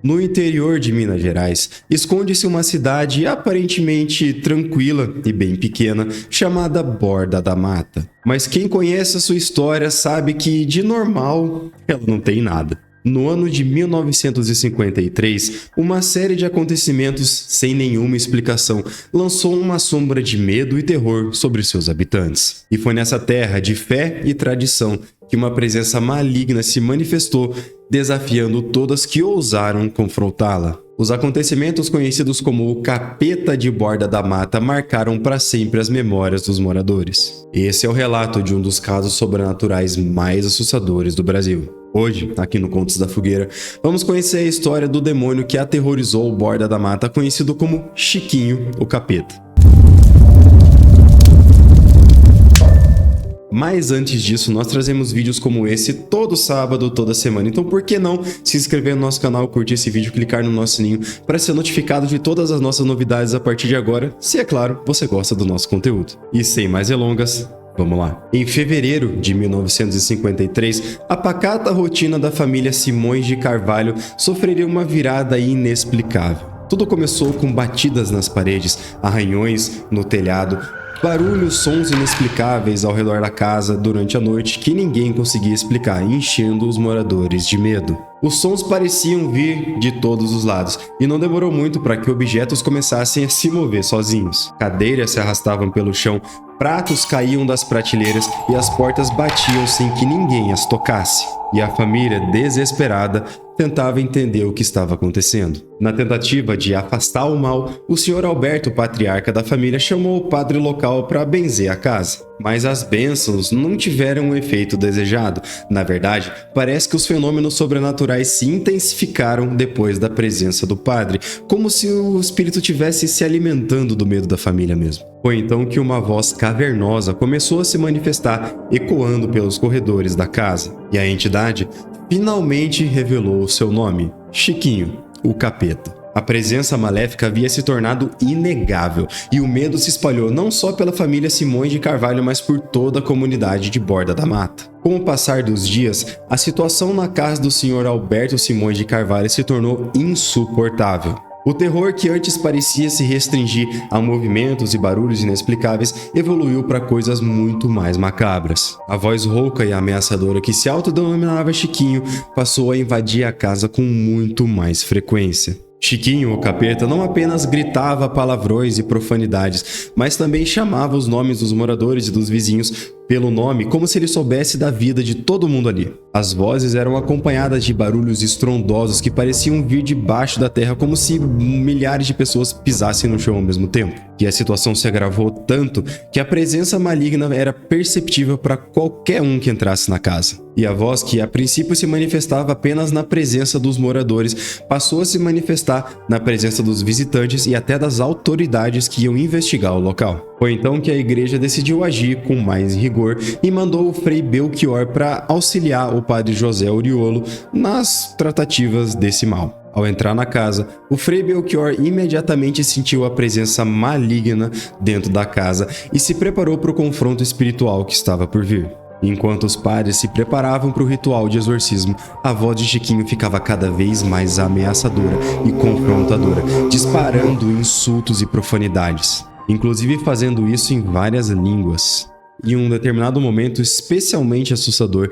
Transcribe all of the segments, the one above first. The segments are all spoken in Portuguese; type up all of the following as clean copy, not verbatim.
No interior de Minas Gerais, esconde-se uma cidade aparentemente tranquila e bem pequena, chamada Borda da Mata. Mas quem conhece a sua história sabe que, de normal, ela não tem nada. No ano de 1953, uma série de acontecimentos sem nenhuma explicação lançou uma sombra de medo e terror sobre seus habitantes. E foi nessa terra de fé e tradição que uma presença maligna se manifestou, desafiando todas que ousaram confrontá-la. Os acontecimentos conhecidos como o Capeta de Borda da Mata marcaram para sempre as memórias dos moradores. Esse é o relato de um dos casos sobrenaturais mais assustadores do Brasil. Hoje, aqui no Contos da Fogueira, vamos conhecer a história do demônio que aterrorizou o Borda da Mata, conhecido como Chiquinho, o Capeta. Mas antes disso, nós trazemos vídeos como esse todo sábado, toda semana. Então por que não se inscrever no nosso canal, curtir esse vídeo, clicar no nosso sininho para ser notificado de todas as nossas novidades a partir de agora, se é claro, você gosta do nosso conteúdo. E sem mais delongas, vamos lá. Em fevereiro de 1953, a pacata rotina da família Simões de Carvalho sofreria uma virada inexplicável. Tudo começou com batidas nas paredes, arranhões no telhado, barulhos, sons inexplicáveis ao redor da casa durante a noite que ninguém conseguia explicar, enchendo os moradores de medo. Os sons pareciam vir de todos os lados, e não demorou muito para que objetos começassem a se mover sozinhos. Cadeiras se arrastavam pelo chão, pratos caíam das prateleiras e as portas batiam sem que ninguém as tocasse. E a família, desesperada, tentava entender o que estava acontecendo. Na tentativa de afastar o mal, o Sr. Alberto, patriarca da família, chamou o padre local para benzer a casa. Mas as bênçãos não tiveram o efeito desejado. Na verdade, parece que os fenômenos sobrenaturais se intensificaram depois da presença do padre, como se o espírito tivesse se alimentando do medo da família mesmo. Foi então que uma voz cavernosa começou a se manifestar, ecoando pelos corredores da casa. E a entidade finalmente revelou o seu nome: Chiquinho, o Capeta. A presença maléfica havia se tornado inegável, e o medo se espalhou não só pela família Simões de Carvalho, mas por toda a comunidade de Borda da Mata. Com o passar dos dias, a situação na casa do Sr. Alberto Simões de Carvalho se tornou insuportável. O terror que antes parecia se restringir a movimentos e barulhos inexplicáveis evoluiu para coisas muito mais macabras. A voz rouca e ameaçadora que se autodenominava Chiquinho passou a invadir a casa com muito mais frequência. Chiquinho, o Capeta, não apenas gritava palavrões e profanidades, mas também chamava os nomes dos moradores e dos vizinhos pelo nome, como se ele soubesse da vida de todo mundo ali. As vozes eram acompanhadas de barulhos estrondosos que pareciam vir debaixo da terra, como se milhares de pessoas pisassem no chão ao mesmo tempo. E a situação se agravou tanto que a presença maligna era perceptível para qualquer um que entrasse na casa. E a voz, que a princípio se manifestava apenas na presença dos moradores, passou a se manifestar na presença dos visitantes e até das autoridades que iam investigar o local. Foi então que a igreja decidiu agir com mais rigor e mandou o Frei Belchior para auxiliar o padre José Oriolo nas tratativas desse mal. Ao entrar na casa, o Frei Belchior imediatamente sentiu a presença maligna dentro da casa e se preparou para o confronto espiritual que estava por vir. Enquanto os padres se preparavam para o ritual de exorcismo, a voz de Chiquinho ficava cada vez mais ameaçadora e confrontadora, disparando insultos e profanidades, inclusive fazendo isso em várias línguas. Em um determinado momento especialmente assustador,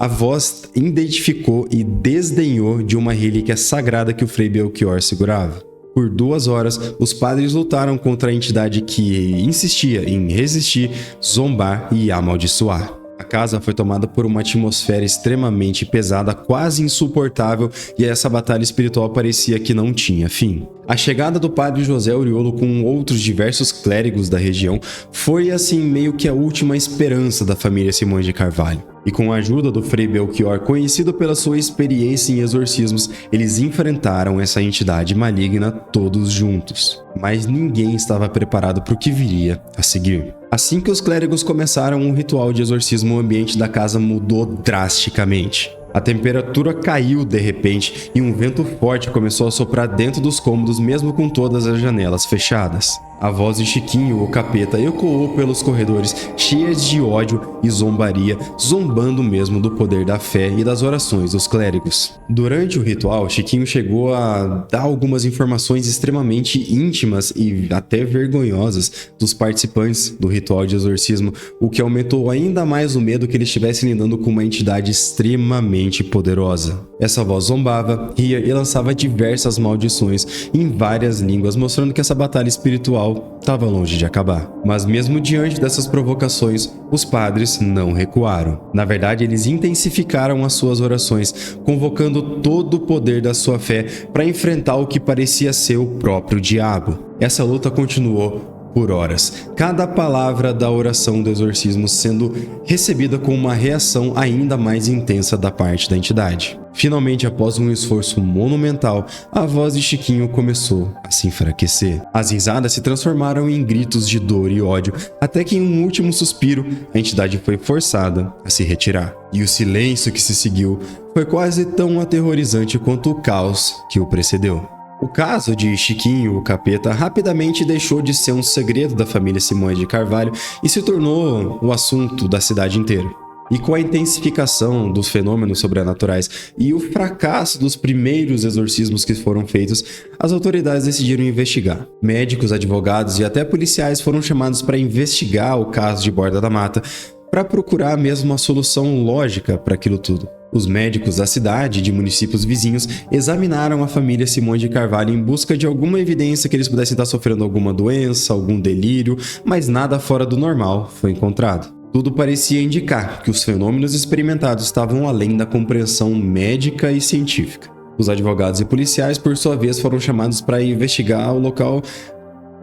a voz identificou e desdenhou de uma relíquia sagrada que o Frei Belchior segurava. Por 2 horas, os padres lutaram contra a entidade que insistia em resistir, zombar e amaldiçoar. A casa foi tomada por uma atmosfera extremamente pesada, quase insuportável, e essa batalha espiritual parecia que não tinha fim. A chegada do padre José Oriolo com outros diversos clérigos da região foi assim meio que a última esperança da família Simões de Carvalho. E com a ajuda do Frei Belchior, conhecido pela sua experiência em exorcismos, eles enfrentaram essa entidade maligna todos juntos. Mas ninguém estava preparado para o que viria a seguir. Assim que os clérigos começaram um ritual de exorcismo, o ambiente da casa mudou drasticamente. A temperatura caiu de repente e um vento forte começou a soprar dentro dos cômodos, mesmo com todas as janelas fechadas. A voz de Chiquinho, o capeta, ecoou pelos corredores, cheias de ódio e zombaria, zombando mesmo do poder da fé e das orações dos clérigos. Durante o ritual, Chiquinho chegou a dar algumas informações extremamente íntimas e até vergonhosas dos participantes do ritual de exorcismo, o que aumentou ainda mais o medo que ele estivesse lidando com uma entidade extremamente poderosa. Essa voz zombava, ria e lançava diversas maldições em várias línguas, mostrando que essa batalha espiritual estava longe de acabar. Mas mesmo diante dessas provocações, os padres não recuaram. Na verdade, eles intensificaram as suas orações, convocando todo o poder da sua fé para enfrentar o que parecia ser o próprio diabo. Essa luta continuou por horas, cada palavra da oração do exorcismo sendo recebida com uma reação ainda mais intensa da parte da entidade. Finalmente, após um esforço monumental, a voz de Chiquinho começou a se enfraquecer. As risadas se transformaram em gritos de dor e ódio, até que em um último suspiro, a entidade foi forçada a se retirar. E o silêncio que se seguiu foi quase tão aterrorizante quanto o caos que o precedeu. O caso de Chiquinho, o capeta, rapidamente deixou de ser um segredo da família Simões de Carvalho e se tornou o assunto da cidade inteira. E com a intensificação dos fenômenos sobrenaturais e o fracasso dos primeiros exorcismos que foram feitos, as autoridades decidiram investigar. Médicos, advogados e até policiais foram chamados para investigar o caso de Borda da Mata, para procurar mesmo uma solução lógica para aquilo tudo. Os médicos da cidade e de municípios vizinhos examinaram a família Simões de Carvalho em busca de alguma evidência que eles pudessem estar sofrendo alguma doença, algum delírio, mas nada fora do normal foi encontrado. Tudo parecia indicar que os fenômenos experimentados estavam além da compreensão médica e científica. Os advogados e policiais, por sua vez, foram chamados para investigar o local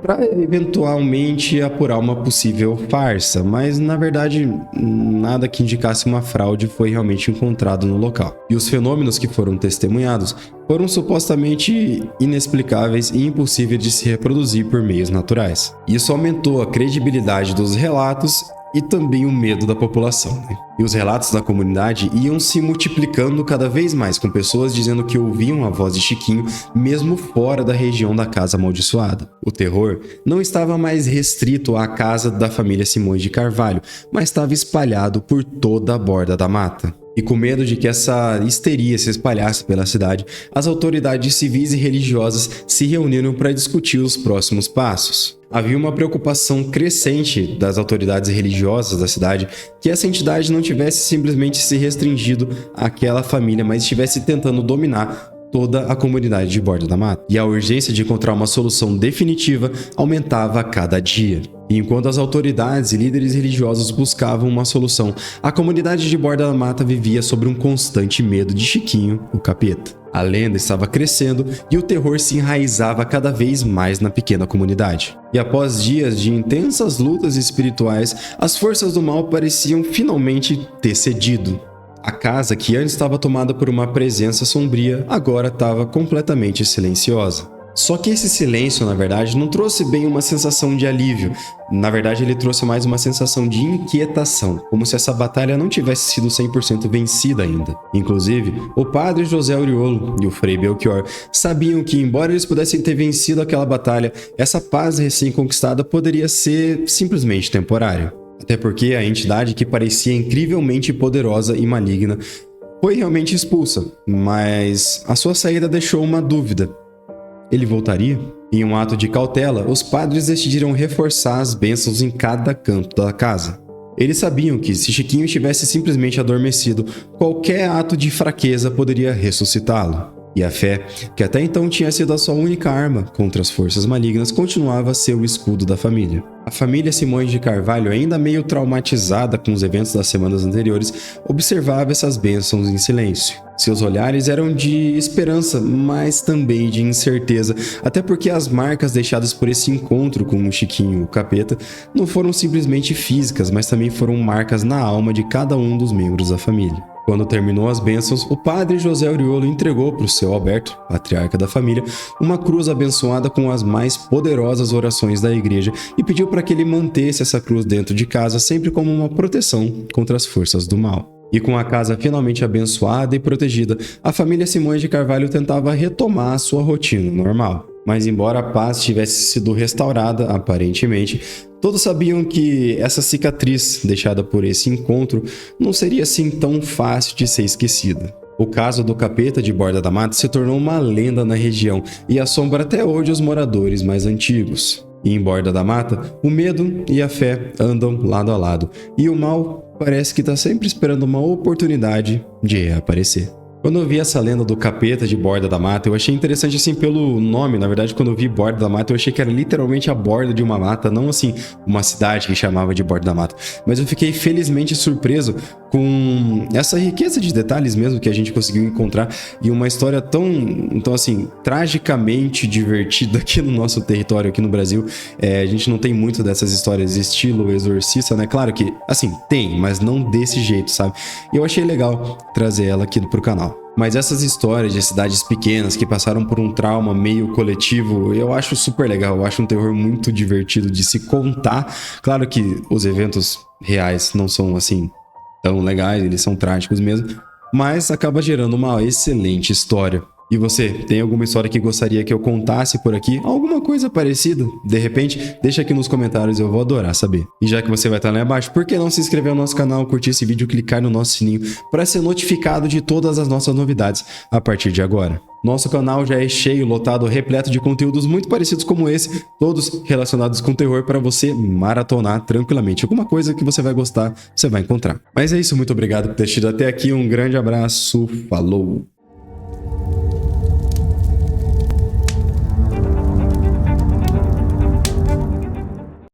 para eventualmente apurar uma possível farsa, mas na verdade nada que indicasse uma fraude foi realmente encontrado no local. E os fenômenos que foram testemunhados foram supostamente inexplicáveis e impossíveis de se reproduzir por meios naturais. Isso aumentou a credibilidade dos relatos e também o medo da população, né? E os relatos da comunidade iam se multiplicando cada vez mais, com pessoas dizendo que ouviam a voz de Chiquinho mesmo fora da região da casa amaldiçoada. O terror não estava mais restrito à casa da família Simões de Carvalho, mas estava espalhado por toda a Borda da Mata. E com medo de que essa histeria se espalhasse pela cidade, as autoridades civis e religiosas se reuniram para discutir os próximos passos. Havia uma preocupação crescente das autoridades religiosas da cidade que essa entidade não tivesse simplesmente se restringido àquela família, mas estivesse tentando dominar toda a comunidade de Borda da Mata. E a urgência de encontrar uma solução definitiva aumentava a cada dia. E enquanto as autoridades e líderes religiosos buscavam uma solução, a comunidade de Borda da Mata vivia sob um constante medo de Chiquinho, o capeta. A lenda estava crescendo e o terror se enraizava cada vez mais na pequena comunidade. E após dias de intensas lutas espirituais, as forças do mal pareciam finalmente ter cedido. A casa, que antes estava tomada por uma presença sombria, agora estava completamente silenciosa. Só que esse silêncio, na verdade, não trouxe bem uma sensação de alívio. Na verdade, ele trouxe mais uma sensação de inquietação, como se essa batalha não tivesse sido 100% vencida ainda. Inclusive, o padre José Auriolo e o Frei Belchior sabiam que, embora eles pudessem ter vencido aquela batalha, essa paz recém-conquistada poderia ser simplesmente temporária. Até porque a entidade, que parecia incrivelmente poderosa e maligna, foi realmente expulsa, mas a sua saída deixou uma dúvida. Ele voltaria? Em um ato de cautela, os padres decidiram reforçar as bênçãos em cada canto da casa. Eles sabiam que, se Chiquinho estivesse simplesmente adormecido, qualquer ato de fraqueza poderia ressuscitá-lo. E a fé, que até então tinha sido a sua única arma contra as forças malignas, continuava a ser o escudo da família. A família Simões de Carvalho, ainda meio traumatizada com os eventos das semanas anteriores, observava essas bênçãos em silêncio. Seus olhares eram de esperança, mas também de incerteza, até porque as marcas deixadas por esse encontro com o Chiquinho, o capeta, não foram simplesmente físicas, mas também foram marcas na alma de cada um dos membros da família. Quando terminou as bênçãos, o padre José Auriolo entregou para o seu Alberto, patriarca da família, uma cruz abençoada com as mais poderosas orações da igreja e pediu para que ele mantesse essa cruz dentro de casa sempre como uma proteção contra as forças do mal. E com a casa finalmente abençoada e protegida, a família Simões de Carvalho tentava retomar a sua rotina normal. Mas embora a paz tivesse sido restaurada, aparentemente, todos sabiam que essa cicatriz deixada por esse encontro não seria assim tão fácil de ser esquecida. O caso do capeta de Borda da Mata se tornou uma lenda na região e assombra até hoje os moradores mais antigos. E em Borda da Mata, o medo e a fé andam lado a lado, e o mal parece que está sempre esperando uma oportunidade de reaparecer. Quando eu vi essa lenda do capeta de Borda da Mata, eu achei interessante assim pelo nome. Na verdade, quando eu vi Borda da Mata, eu achei que era literalmente a borda de uma mata, não assim uma cidade que chamava de Borda da Mata. Mas eu fiquei felizmente surpreso com essa riqueza de detalhes mesmo que a gente conseguiu encontrar e uma história tão assim, tragicamente divertida aqui no nosso território, aqui no Brasil. A gente não tem muito dessas histórias estilo Exorcista, né? Claro que, assim, tem, mas não desse jeito, sabe? E eu achei legal trazer ela aqui pro canal. Mas essas histórias de cidades pequenas que passaram por um trauma meio coletivo, eu acho super legal, eu acho um terror muito divertido de se contar. Claro que os eventos reais não são assim tão legais, eles são trágicos mesmo, mas acaba gerando uma excelente história. E você, tem alguma história que gostaria que eu contasse por aqui? Alguma coisa parecida? De repente, deixa aqui nos comentários, eu vou adorar saber. E já que você vai estar lá abaixo, por que não se inscrever no nosso canal, curtir esse vídeo, clicar no nosso sininho para ser notificado de todas as nossas novidades a partir de agora? Nosso canal já é cheio, lotado, repleto de conteúdos muito parecidos como esse, todos relacionados com terror para você maratonar tranquilamente. Alguma coisa que você vai gostar, você vai encontrar. Mas é isso, muito obrigado por ter assistido até aqui, um grande abraço, falou!